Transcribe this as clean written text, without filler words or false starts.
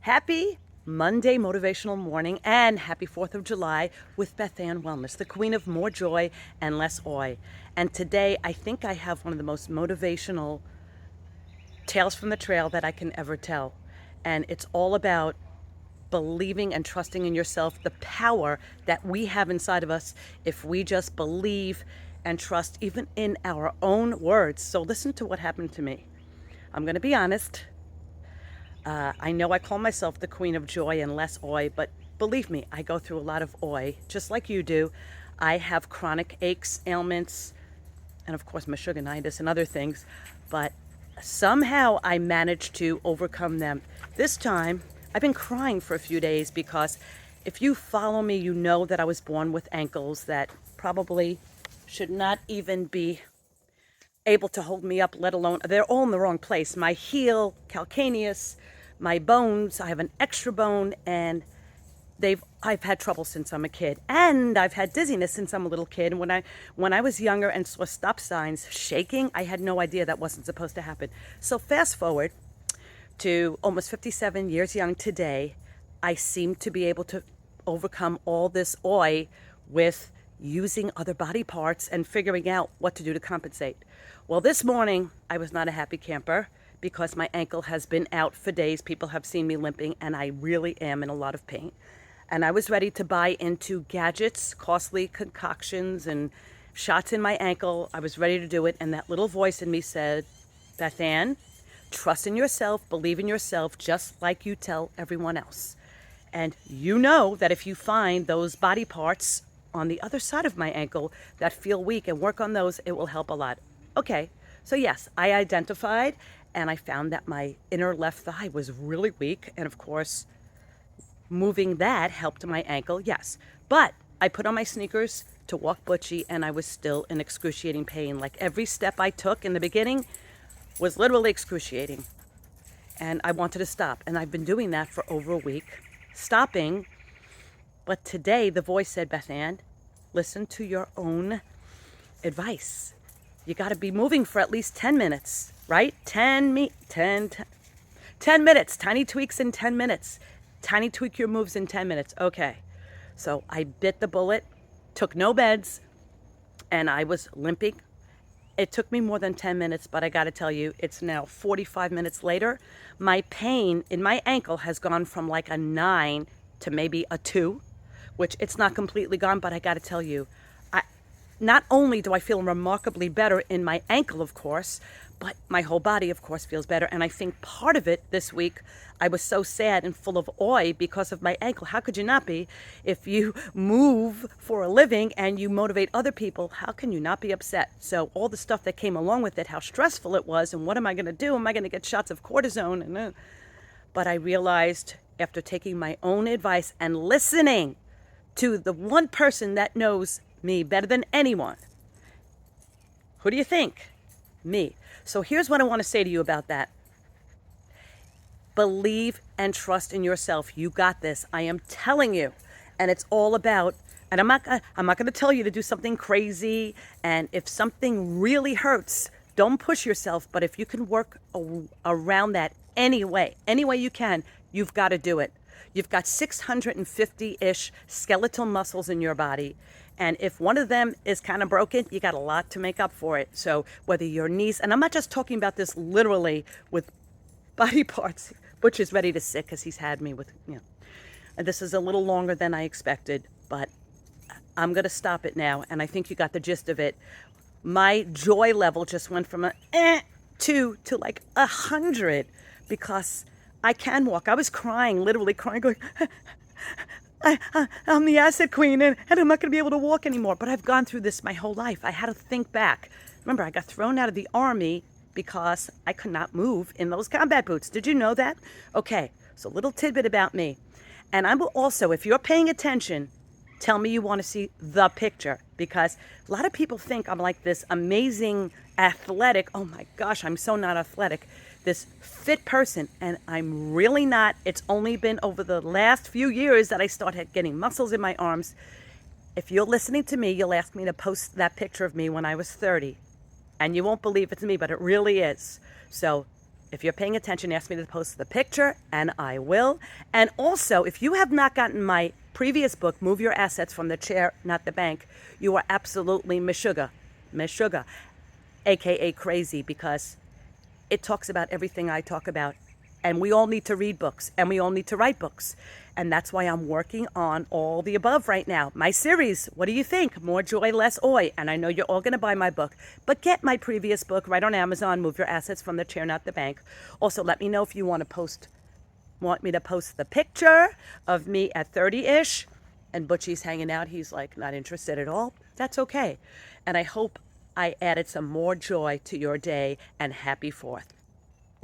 Happy Monday motivational morning and happy 4th of July with Beth Ann Wellness, the queen of more joy and less oi. And today I think I have one of the most motivational tales from the trail that I can ever tell. And it's all about believing and trusting in yourself, the power that we have inside of us if we just believe and trust even in our own words. So listen to what happened to me. I'm going to be honest. I know I call myself the queen of joy and less oi, but believe me, I go through a lot of oi, just like you do. I have chronic aches, ailments, and of course, Meshuggah-nitis and other things, but somehow I managed to overcome them. This time, I've been crying for a few days because if you follow me, you know that I was born with ankles that probably should not even be able to hold me up, let alone, they're all in the wrong place. My heel, calcaneus, my bones, I have an extra bone, and I've had trouble since I'm a kid. And I've had dizziness since I'm a little kid. And when I was younger and saw stop signs shaking, I had no idea that wasn't supposed to happen. So fast forward to almost 57 years young today, I seem to be able to overcome all this oi with using other body parts and figuring out what to do to compensate. Well, this morning, I was not a happy camper because my ankle has been out for days. People have seen me limping, and I really am in a lot of pain. And I was ready to buy into gadgets, costly concoctions, and shots in my ankle. I was ready to do it, and that little voice in me said, Beth Ann, trust in yourself, believe in yourself, just like you tell everyone else. And you know that if you find those body parts on the other side of my ankle that feel weak and work on those, it will help a lot. Okay, so yes, I identified and I found that my inner left thigh was really weak. And of course, moving that helped my ankle, yes. But I put on my sneakers to walk butchie and I was still in excruciating pain. Like every step I took in the beginning was literally excruciating. And I wanted to stop. And I've been doing that for over a week, stopping. But today the voice said, Beth Ann, listen to your own advice. You got to be moving for at least 10 minutes, right? 10 minutes, tiny tweaks in 10 minutes. Tiny tweak your moves in 10 minutes. Okay. So I bit the bullet, took no meds, and I was limping. It took me more than 10 minutes, but I got to tell you, it's now 45 minutes later. My pain in my ankle has gone from like a 9 to maybe a 2, which it's not completely gone, but I got to tell you, not only do I feel remarkably better in my ankle, of course, but my whole body, of course, feels better. And I think part of it this week, I was so sad and full of oi because of my ankle. How could you not be? If you move for a living and you motivate other people, how can you not be upset? So all the stuff that came along with it, how stressful it was, and what am I going to do? Am I going to get shots of cortisone? But I realized after taking my own advice and listening to the one person that knows me better than anyone. Who do you think? Me. So here's what I want to say to you about that. Believe and trust in yourself. You got this. I am telling you. And it's all about, and I'm not going to tell you to do something crazy. And if something really hurts, don't push yourself. But if you can work around that any way you can, you've got to do it. You've got 650-ish skeletal muscles in your body. And if one of them is kind of broken, you got a lot to make up for it. So whether your knees, and I'm not just talking about this literally with body parts, Butch is ready to sit because he's had me with, and this is a little longer than I expected, but I'm going to stop it now. And I think you got the gist of it. My joy level just went from to like 100 because I can walk. I was crying, literally crying, going, I'm the acid queen and I'm not going to be able to walk anymore. But I've gone through this my whole life. I had to think back. Remember, I got thrown out of the army because I could not move in those combat boots. Did you know that? Okay, so a little tidbit about me. And I will also, if you're paying attention, tell me you want to see the picture. Because a lot of people think I'm like this amazing athletic. Oh my gosh, I'm so not athletic. This fit person, and I'm really not. It's only been over the last few years that I started getting muscles in my arms. If you're listening to me, you'll ask me to post that picture of me when I was 30. And you won't believe it's me, but it really is. So If you're paying attention, ask me to post the picture, and I will. And also, if you have not gotten my previous book, Move Your Assets from the Chair, Not the Bank, you are absolutely Meshuggah, aka crazy, because it talks about everything I talk about. And we all need to read books, and we all need to write books. And that's why I'm working on all the above right now. My series, what do you think? More Joy, Less Oi. And I know you're all going to buy my book, but get my previous book right on Amazon, Move Your Assets from the Chair, Not the Bank. Also, let me know if you want me to post the picture of me at 30-ish, and Butchie's hanging out. He's like not interested at all. That's okay. And I hope I added some more joy to your day, and happy 4th.